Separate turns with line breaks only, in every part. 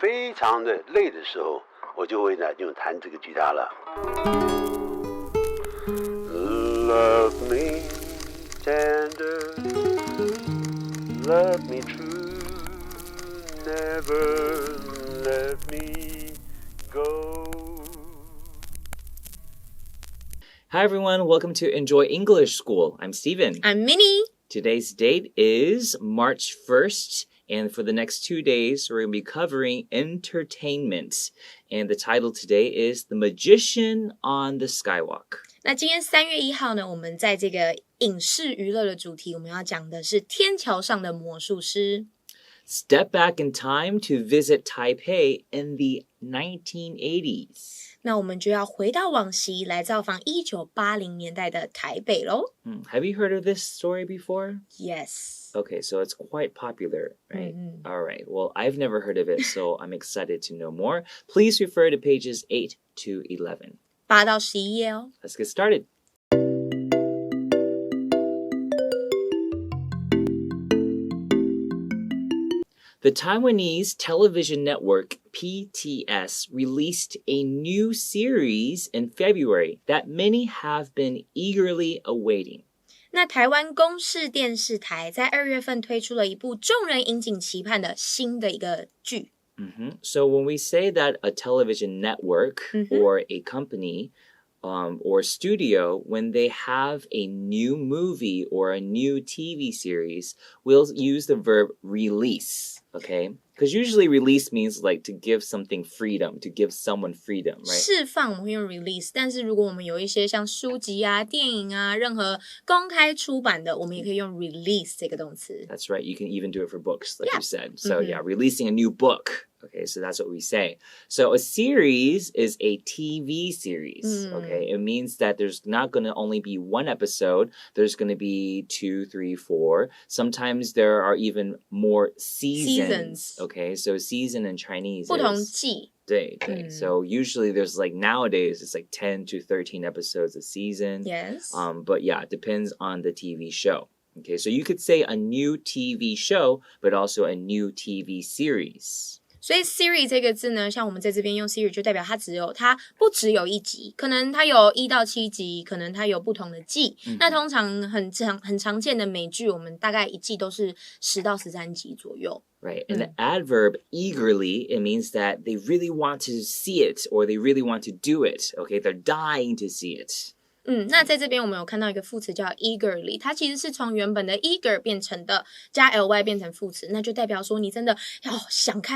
非常的累的时候，我就会呢用弹这个吉他了。Love me tender, love me true, never let me go.Hi
everyone, welcome to Enjoy English School. I'm Steven.
I'm Minnie.
Today's date is March 1st, and for the next 2 days, we're going to be covering entertainment. And the title today is The Magician on the Skywalk.
那今天3月1号呢，我们在这个影视娱乐的主题，我们要讲的是天桥上的魔术师。
Step back in time to visit Taipei in the 1980s.
那我们就要回到往昔，来造访1980年代的台北咯。
Have you heard of this story before?
Yes.
Okay, so it's quite popular, right? All right. Well, I've never heard of it, so I'm excited to know more. Please refer to pages 8 to 11.
8到11页哦。
Let's get started. The Taiwanese television network PTS released a new series in February that many have been eagerly awaiting.
那台湾公视电视台在2月份推出了一部众人引颈期盼的新的一个剧。
So when we say that a television network or a company or studio, when they have a new movie or a new TV series, we'll use the verb release, okay? Because usually release means like to give something freedom, to give someone freedom, right?
释放我们会用 release， 但是如果我们有一些像书籍啊、电影啊，任何公开出版的，我们也可以用 release 这个动词。
That's right. You can even do it for books, like you said. So yeah, releasing a new book. Okay, so that's what we say. So a series is a TV series, okay? It means that there's not going to only be one episode. There's going to be 2, 3, 4. Sometimes there are even more seasons. Okay, so season in Chinese
不同季。
对. So usually there's like nowadays it's like 10 to 13 episodes a season.
Yes.
But yeah, it depends on the TV show. Okay, so you could say a new TV show, but also a new TV series.
所以 series 这个字呢，像我们在这边用 series 就代表它不只有一集，可能它有1到7集，可能它有不同的季。那通常很常见的美剧，我们大概一季都是10到13集左右。
Right, and the adverb eagerly, it means that they really want to see it or they really want to do it. Okay, they're dying to see it.
那在这边我们有看到一个副词叫 eagerly， 它其实是从原本的 eager 变成的加 ly 变成副词，那就代表说你真的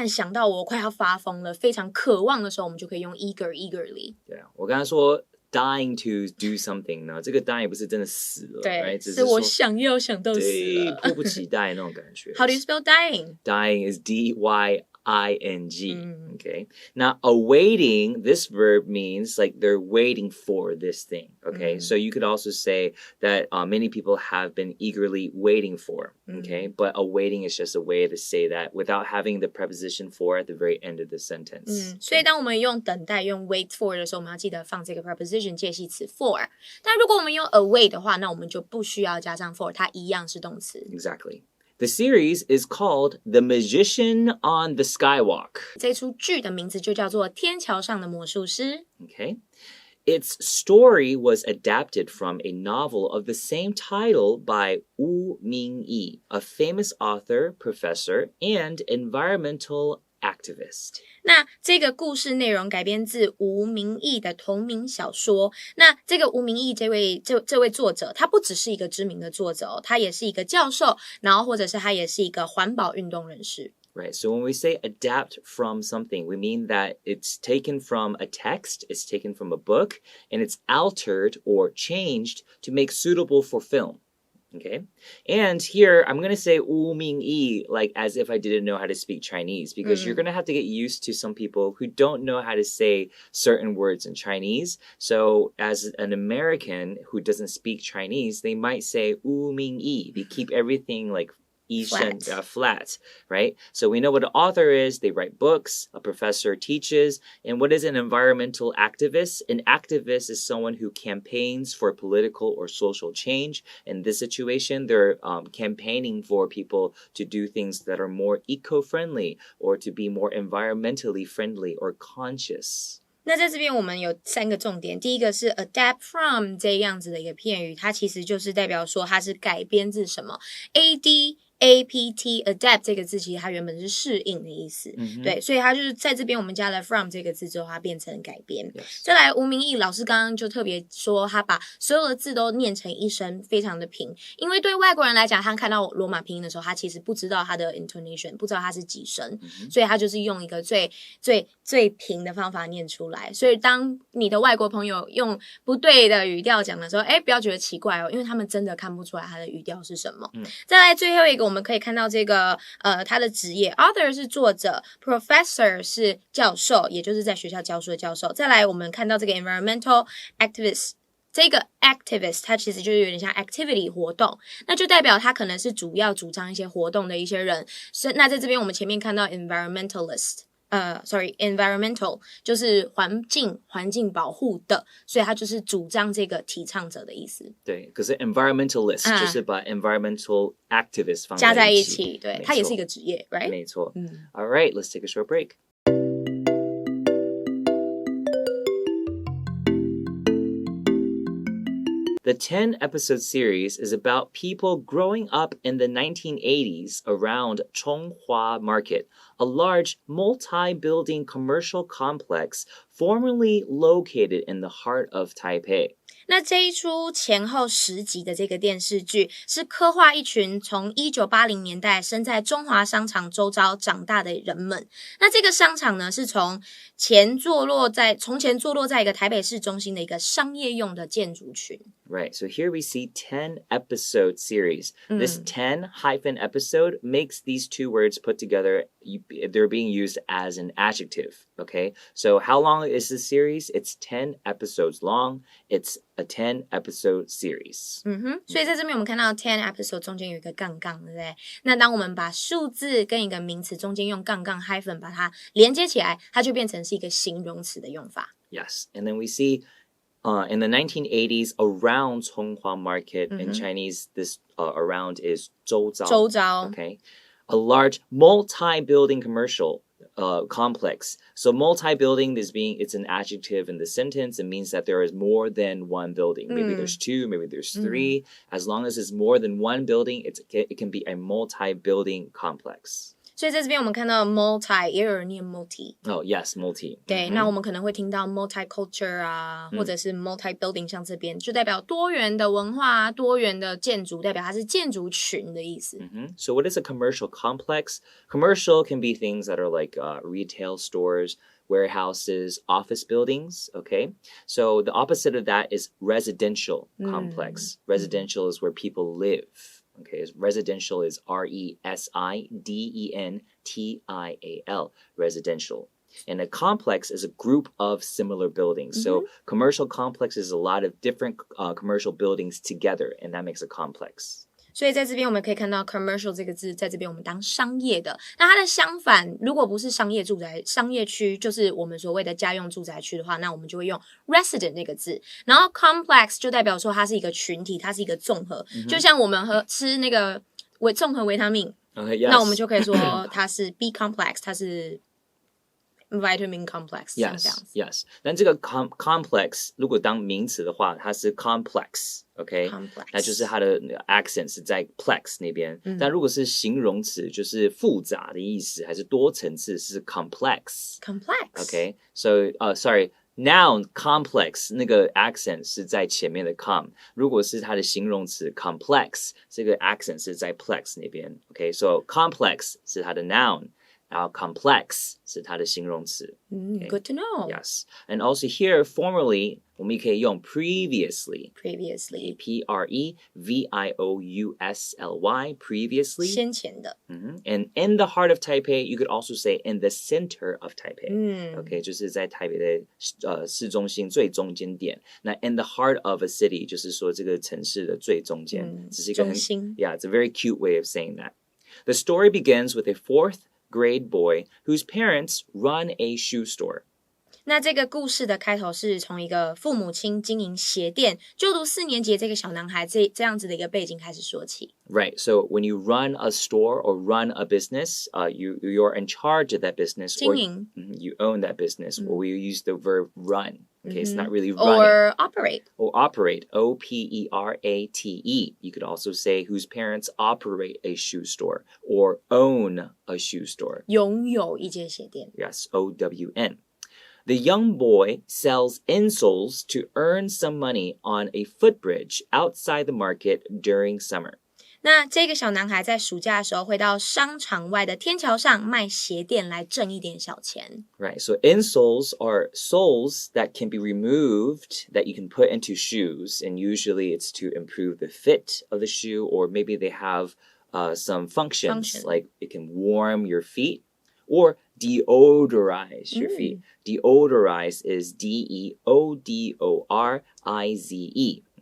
想到我快要发疯了，非常渴望的时候，我们就可以用 eagerly。
对啊，我刚才说 dying to do something 呢，这个 dying 不是真的死了，
对，
right?
是我想到死了，
对，迫不及待那种感觉。
How do you spell dying?
Dying is D-Y-I-N-G. Okay. Now, awaiting, this verb means like they're waiting for this thing. Okay. So you could also say that many people have been eagerly waiting for. Okay. But awaiting is just a way to say that without having the preposition for at the very end of the sentence.
所以当我们用等待用 wait for 的时候，我们要记得放这个 preposition 介系词 for。但如果我们用 await 的话，那我们就不需要加上 for， 它一样是动词。
Exactly. The series is called The Magician on the Skywalk.
这出剧的名字就叫做《天桥上的魔术师》。
Okay. Its story was adapted from a novel of the same title by Wu Mingyi, a famous author, professor, and environmental activist.
那这个故事内容改编自吴明益的同名小说。那这个吴明益这位作者，他不只是一个知名的作者哦，他也是一个教授，然后或者是他也是一个环保运动人士。
Right, so when we say adapt from something, we mean that it's taken from a text, it's taken from a book, and it's altered or changed to make suitable for film. Okay, and here I'm going to say Wu Mingyi like as if I didn't know how to speak Chinese, because you're going to have to get used to some people who don't know how to say certain words in Chinese. So as an American who doesn't speak Chinese, they might say Wu Mingyi. They keep everything like 医生 flat, right? So we know what an author is. They write books. A professor teaches. And what is an environmental activist? An activist is someone who campaigns for political or social change. In this situation, they're campaigning for people to do things that are more eco-friendly or to be more environmentally friendly or conscious.
那在这边我们有3个重点，第一个是 adapt from 这样子的一个片语，它其实就是代表说它是改编自什么 ADAPT adapt 这个字其实它原本是适应的意思，对，所以它就是在这边我们加了 from 这个字之后它变成改编。再来吴明义老师刚刚就特别说他把所有的字都念成一声，非常的平，因为对外国人来讲他看到罗马拼音的时候他其实不知道他的 intonation， 不知道他是几声，所以他就是用一个最平的方法念出来，所以当你的外国朋友用不对的语调讲的时候，不要觉得奇怪哦，因为他们真的看不出来他的语调是什么。再来最后一个我们可以看到这个他的职业 author 是作者， professor 是教授，也就是在学校教书的教授。再来我们看到这个 environmental activist， 这个 activist 它其实就是有点像 activity 活动，那就代表他可能是主要主张一些活动的一些人。那在这边我们前面看到 environmental 就是环境保护的，所以他就是主张这个提倡者的意思。
对，可是 environmentalist 就是把 environmental activist 放
加在一起，对，它也是一个职业 right？
没错。All right, let's take a short break. The 10-episode series is about people growing up in the 1980s around Chonghua Market, a large multi-building commercial complex formerly located in the heart of Taipei.
那这一出前后10集的这个电视剧是刻画一群从1980年代生在中华商场周遭长大的人们。那这个商场呢是从前坐落在一个台北市中心的一个商业用的建筑群。
Right, so here we see 10-episode series. This 10-episode makes these two words put together, they're being used as an adjective, okay? So how long is this series? It's 10 episodes long. It's a 10-episode series.
所以在这边我们看到 10 episode 中间有一个杠杠，对不对？那当我们把数字跟一个名词中间用杠杠 hyphen 把它连接起来，它就变成是一个形容词的用法。
Yes, and then we see in the 1980s, around Chonghua Market, in Chinese, this around is 周遭.
周遭.
Okay. A large multi-building commercial complex. So multi-building it's an adjective in the sentence. It means that there is more than one building. Maybe there's 2, maybe there's 3. As long as it's more than one building, it can be a multi-building complex.
所以在这边我们看到 multi 也有人念 multi。
Oh, yes, multi.
对，那我们可能会听到 multiculture 啊，或者是 multi-building， 像这边就代表多元的文化，多元的建筑，代表它是建筑群的意思。
So what is a commercial complex? Commercial can be things that are like retail stores, warehouses, office buildings, okay? So the opposite of that is residential complex. Residential is where people live.Okay, residential is residential, residential. And a complex is a group of similar buildings. So commercial complex is a lot of different commercial buildings together, and that makes a complex.
所以在这边我们可以看到 commercial 这个字，在这边我们当商业的。那它的相反，如果不是商业区，就是我们所谓的家用住宅区的话，那我们就会用 resident 那个字。然后 complex 就代表说它是一个群体，它是一个综合，就像我们吃那个综合维他命，那我们就可以说它是 B complex， 它是vitamin complex.
Yes. 但这个 complex 如果当名词的话，它是 complex, OK?
Complex.
那就是它的 accent 是在 plex 那边。但如果是形容词，就是复杂的意思，还是多层次，是 complex. OK? So, sorry. Noun complex 那个 accent 是在前面的 com， 如果是它的形容词 complex， 这个 accent 是在 plex 那边。OK? So complex 是它的 noun。然后 complex 是它的形容词。
Okay? Good to know.
Yes. And also here, formerly, 我们也可以用previously.
Previously.
P-R-E-V-I-O-U-S-L-Y. Previously.
先前的。
And in the heart of Taipei, you could also say in the center of Taipei. Okay, 就是在台北的市中心最中间点。那 in the heart of a city 就是说这个城市的最中间。这是一个
中心。
Yeah, it's a very cute way of saying that. The story begins with a 4th grade boy whose parents run a shoe store.
那这个故事的开头是从一个父母亲经营鞋店，就读4年级这个小男孩这样子的一个背景开始说起。
Right, so when you run a store or run a business, you're in charge of that business.
经营
You own that business, or we use the verb run. Okay, it's not really running.
Or operate.
Or operate, O-P-E-R-A-T-E. You could also say whose parents operate a shoe store or own a shoe store.
拥有一间鞋店。
Yes, O-W-N.The young boy sells insoles to earn some money on a footbridge outside the market during summer.
那这个小男孩在暑假的时候会到商场外的天桥上卖鞋垫来挣一点小钱。
Right, so insoles are soles that can be removed that you can put into shoes, and usually it's to improve the fit of the shoe, or maybe they have some functions, like it can warm your feet or deodorize your feet. Deodorize is D-E-O-D-O-R-I-Z-E,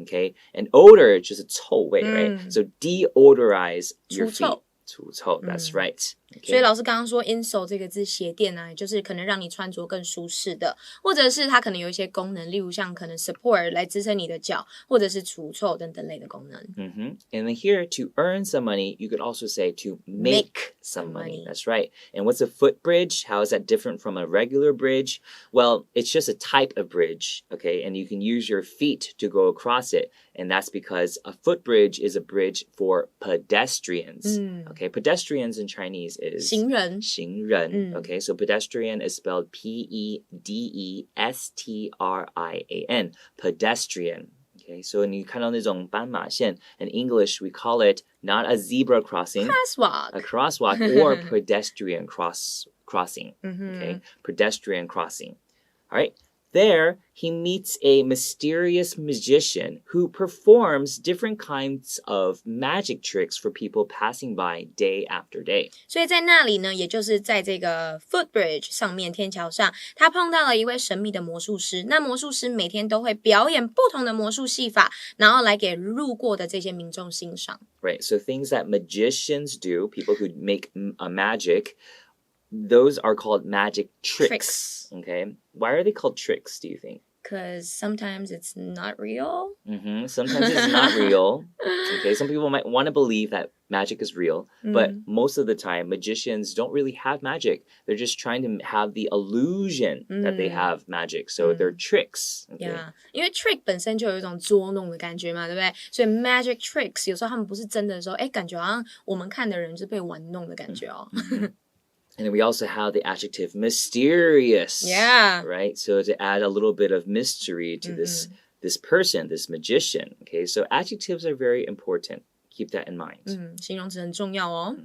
okay? And odor is just a 臭味, right? So deodorize your feet. 除臭, that's right. Okay.
所以老师刚刚说 insole 这个字鞋垫呢，就是可能让你穿着更舒适的，或者是它可能有一些功能，例如像可能 support 来支撑你的脚，或者是除臭等等类的功能。
And then here, to earn some money, you could also say to make some money. That's right. And what's a footbridge? How is that different from a regular bridge? Well, it's just a type of bridge, okay? And you can use your feet to go across it. And that's because a footbridge is a bridge for pedestrians. Okay, pedestrians in Chinese is
行人。
行人. Okay, so pedestrian is spelled P-E-D-E-S-T-R-I-A-N. Pedestrian. Okay, so 你看到那种斑马线, in English, we call it not a zebra crossing.
Crosswalk.
A crosswalk or pedestrian crossing. Okay, pedestrian crossing. All right. There, he meets a mysterious magician who performs different kinds of magic tricks for people passing by day after day.
所以在那里呢，也就是在这个 footbridge 上面天桥上，他碰到了一位神秘的魔术师。那魔术师每天都会表演不同的魔术戏法，然后来给路过的这些民众欣赏。
Right, so things that magicians do, people who make a magic, those are called magic tricks. Okay, why are they called tricks, do you think?
Because sometimes it's not real.
Sometimes it's not real. Okay, some people might want to believe that magic is real, but most of the time, magicians don't really have magic. They're just trying to have the illusion that they have magic. So they're tricks. Okay?
Yeah, 因为 trick 本身就有一种捉弄的感觉嘛，对不对？所以 magic tricks 有时候他们不是真的的时候，感觉好像我们看的人就是被玩弄的感觉哦。
And then we also have the adjective mysterious.
Yeah.
Right? So to add a little bit of mystery to this person, this magician. Okay, so adjectives are very important. Keep that in mind.
形容词很重要哦。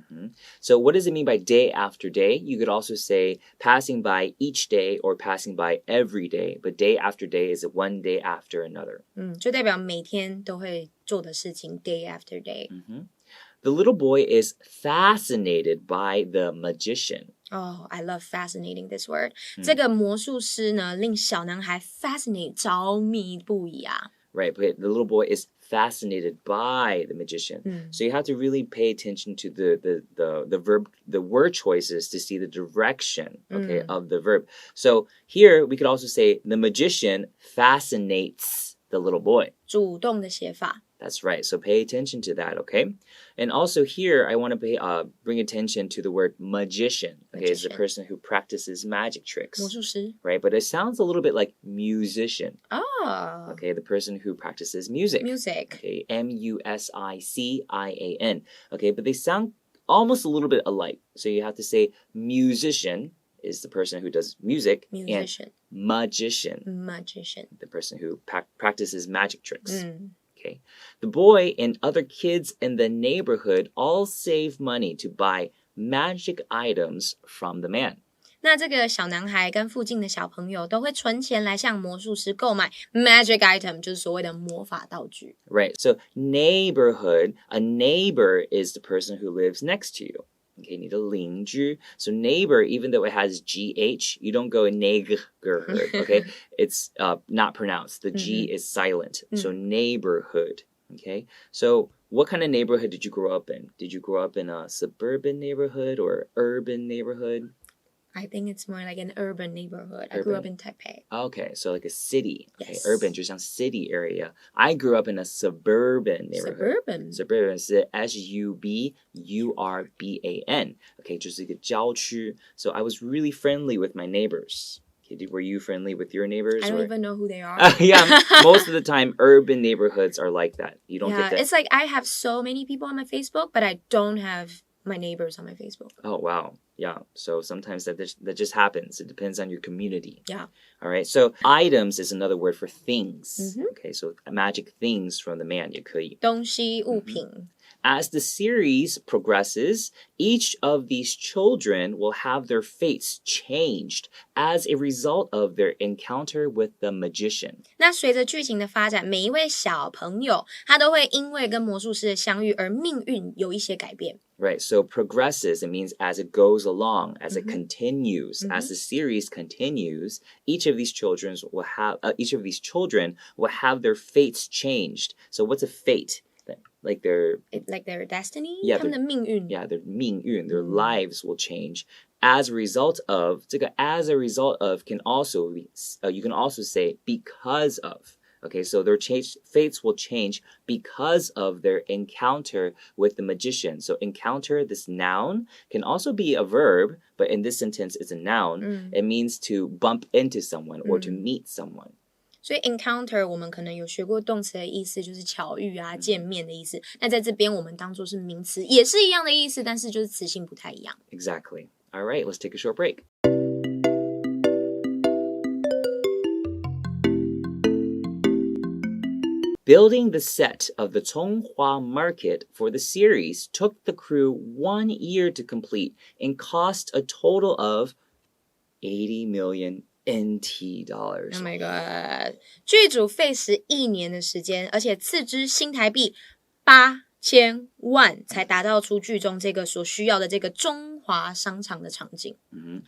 So what does it mean by day after day? You could also say passing by each day or passing by every day. But day after day is one day after another.
就代表每天都会做的事情 day after day.
The little boy is fascinated by the magician.
Oh, I love fascinating this word. 这个魔术师呢，令小男孩 fascinate 着迷不已啊。
Right, but the little boy is fascinated by the magician. So you have to really pay attention to the verb, the word choices to see the direction, okay, of the verb. So here we could also say the magician fascinates the little boy.
主动的写法。
That's right. So pay attention to that, okay? And also here, I want to bring attention to the word magician. Okay, it's the person who practices magic tricks.
魔术师。
Right, but it sounds a little bit like musician.
Oh.
Okay, the person who practices music.
Music.
Okay, M-U-S-I-C-I-A-N. Okay, but they sound almost a little bit alike. So you have to say musician is the person who does music.
Musician.
And magician.
Magician.
The person who practices magic tricks. Okay. The boy and other kids in the neighborhood all save money to buy magic items from the man.
那这个小男孩跟附近的小朋友都会存钱来向魔术师购买 magic item， 就是所谓的魔法道具。
Right. So neighborhood, a neighbor is the person who lives next to you. Okay, 你的邻居. So neighbor, even though it has GH, you don't go neighborhood, okay? It's not pronounced. The G is silent. So neighborhood, okay? So what kind of neighborhood did you grow up in? Did you grow up in a suburban neighborhood or urban neighborhood?
I think it's more like an urban neighborhood. I grew up in Taipei.
Okay, so like a city. Okay,
Yes.
urban 就像 city area. I grew up in a suburban neighborhood. Suburban 是 S-U-B-U-R-B-A-N. Okay, 就是一个郊区. So I was really friendly with my neighbors. Okay, were you friendly with your neighbors?
I don't even know who they are.
Yeah, most of the time, urban neighborhoods are like that. You don't get that.
It's like I have so many people on my Facebook, but I don't have my neighbors on my Facebook.
Oh, wow. Yeah. So sometimes that just happens. It depends on your community.
Yeah.
All right. So items is another word for things.
Mm-hmm.
Okay. So magic things from the man 也可以。
东西物品。
As the series progresses, each of these children will have their fates changed as a result of their encounter with the magician.
那随着剧情的发展，每一位小朋友他都会因为跟魔术师的相遇而命运有一些改变。
Right, so progresses, it means as it goes along, as it continues, as the series continues, each of these children will have their fates changed. So what's a fate? Like their
destiny?
Yeah,
他们的命运。
Yeah, their 命运, their lives will change. As a result of, 这个 as a result of can also be, you can also say because of. Okay, so their fates will change because of their encounter with the magician. So encounter, this noun, can also be a verb, but in this sentence it's a noun. It means to bump into someone or to meet someone.
所以 encounter 我们可能有学过动词的意思，就是巧遇啊、见面的意思。那在这边我们当作是名词，也是一样的意思，但是就是词性不太一样。
Exactly. All right, let's take a short break. Building the set of the Chonghua market for the series took the crew 1 year to complete and cost a total of 80 million NT dollars.
Oh my god. 剧组费时1年的时间，而且斥资新台币8000万才达到出剧中这个所需要的这个中华商场的场景。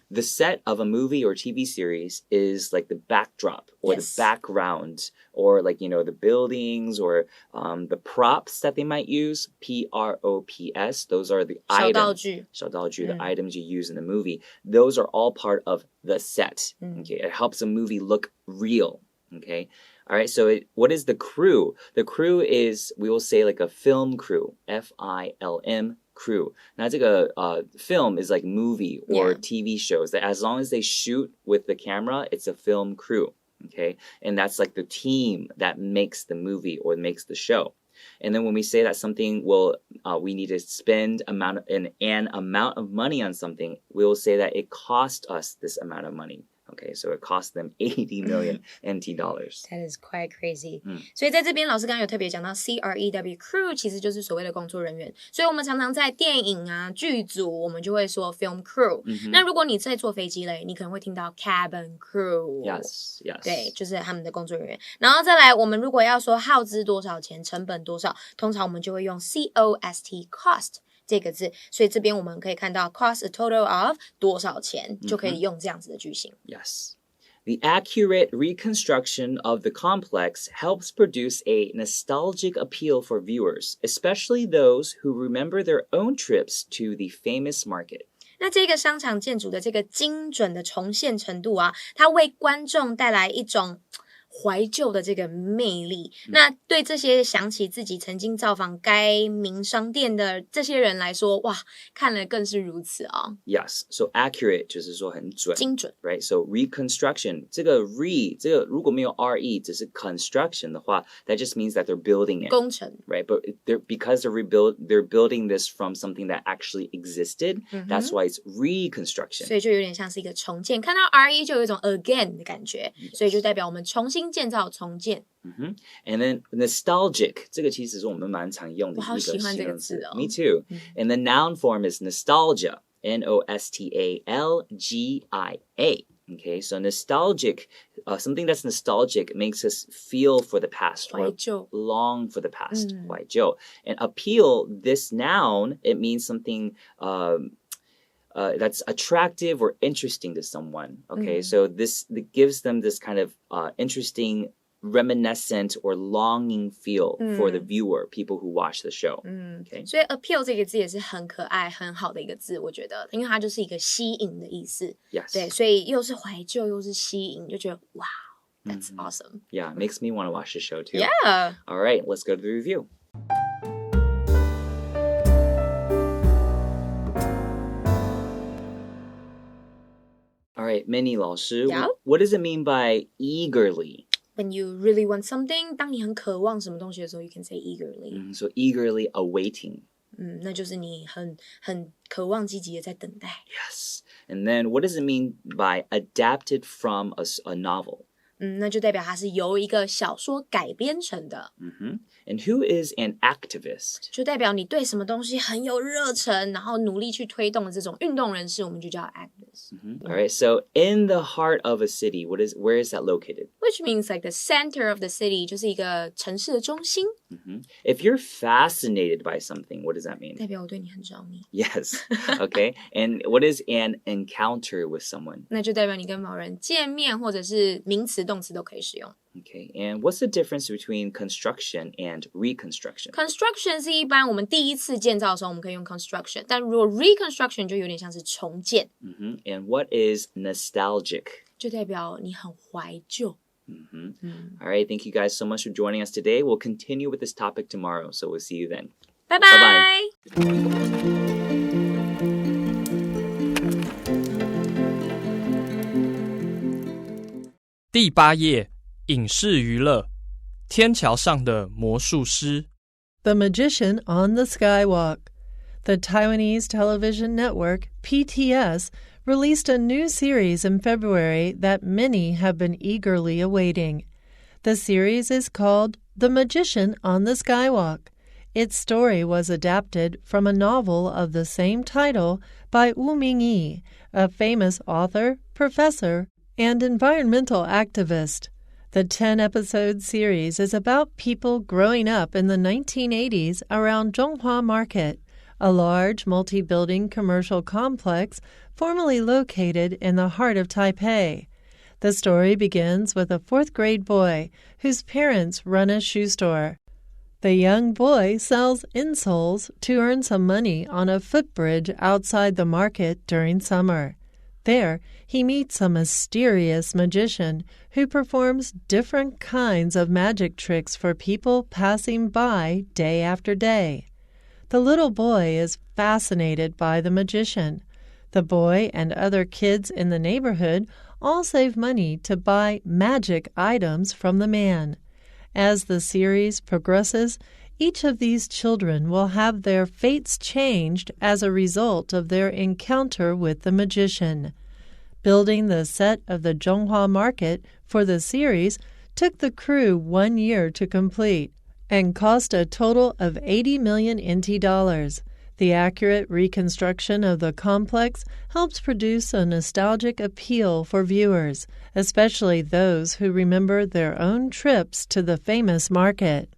The set of a movie or TV series is like the backdrop or the background or like, you know, the buildings or the props that they might use, P-R-O-P-S. Those are the items. 小道具, the items you use in the movie. Those are all part of the set. Okay, it helps a movie look real. Okay. All right, so what is the crew? The crew is, we will say like a film crew, F-I-L-M, crew. 那这个film is like movie or TV shows. That as long as they shoot with the camera, it's a film crew, okay? And that's like the team that makes the movie or makes the show. And then when we say that something we need to spend an amount of money on something, we will say that it cost us this amount of money. Okay, so it cost them 80 million NT dollars.
That is quite crazy. 所以在这边老师刚刚有特别讲到 CREW crew 其实就是所谓的工作人员。所以我们常常在电影啊剧组我们就会说 film crew。那如果你在坐飞机嘞，你可能会听到 cabin crew.
Yes.
对，就是他们的工作人员。然后再来我们如果要说耗资多少钱，成本多少，通常我们就会用 COST cost 这个字，所以这边我们可以看到 cost a total of 多少钱，就可以用这样子的句型。
Yes. The accurate reconstruction of the complex helps produce a nostalgic appeal for viewers, especially those who remember their own trips to the famous market.
那这个商场建筑的这个精准的重现程度啊，它为观众带来一种怀旧的这个魅力，那对这些想起自己曾经造访该名商店的这些人来说，哇，看了更是如此啊。
Yes, so accurate 就是说很准，
精准
，right? So reconstruction 这个如果没有 re 只是 construction 的话 ，that just means that they're building it.
工程
，right? But because they're building this from something that actually existed, that's why it's reconstruction.
所以就有点像是一个重建，看到 re 就有一种 again 的感觉，所以就代表我们重新建造重建。
And then nostalgic 这个其实是我们蛮常用的一个形容词。
我好喜欢这个字哦。
Me too. And the noun form is nostalgia. N-O-S-T-A-L-G-I-A. Okay, so nostalgic, something that's nostalgic makes us feel for the past or
怀旧
long for the past. 怀旧. And appeal, this noun, it means something that's attractive or interesting to someone. Okay, so this gives them this kind of interesting reminiscent or longing feel for the viewer, people who watch the show. Okay?
所以 appeal 这个字也是很可爱很好的一个字，我觉得因为它就是一个吸引的意思。
Yes.
对，所以又是怀旧又是吸引，就觉得 wow, that's awesome.
Yeah, it makes me want to watch the show too.
Yeah.
All right, let's go to the review. All right, Minnie 老师,
Yeah?
what does it mean by eagerly?
When you really want something, 当你很渴望什么东西的时候 you can say eagerly.
So eagerly awaiting.
那就是你很渴望积极的在等待。
Yes. And then what does it mean by adapted from a novel?
那就代表它是由一个小说改编成的。
And who is an activist?
就代表你对什么东西很有热忱，然后努力去推动的这种运动人士，我们就叫 activist.
All right, so in the heart of a city, where is that located?
Which means like the center of the city 就是一个城市的中心。
If you're fascinated by something, what does that mean?
代表我对你很着迷。
Yes. Okay. And what is an encounter with someone?
那就代表你跟某人见面，或者是名词、动词都可以使用。
Okay. And what's the difference between construction and reconstruction?
Construction 是一般我们第一次建造的时候，我们可以用 construction， 但如果 reconstruction 就有点像是重建。
And what is nostalgic?
就代表你很怀旧。
All right. Thank you guys so much for joining us today. We'll continue with this topic tomorrow. So we'll see you then.
拜拜。
第8页影视娱乐天桥上的魔术师
The Magician on the Skywalk. The Taiwanese television network, PTS, released a new series in February that many have been eagerly awaiting. The series is called The Magician on the Skywalk. Its story was adapted from a novel of the same title by Wu Mingyi, a famous author, professor, and environmental activist. The 10-episode series is about people growing up in the 1980s around Zhonghua Market, a large multi-building commercial complex formerly located in the heart of Taipei. The story begins with a 4th-grade boy whose parents run a shoe store. The young boy sells insoles to earn some money on a footbridge outside the market during summer. There, he meets a mysterious magician who performs different kinds of magic tricks for people passing by day after day. The little boy is fascinated by the magician. The boy and other kids in the neighborhood all save money to buy magic items from the man. As the series progresses, each of these children will have their fates changed as a result of their encounter with the magician. Building the set of the Zhonghua Market for the series took the crew 1 year to complete and cost a total of 80 million NT dollars. The accurate reconstruction of the complex helps produce a nostalgic appeal for viewers, especially those who remember their own trips to the famous market.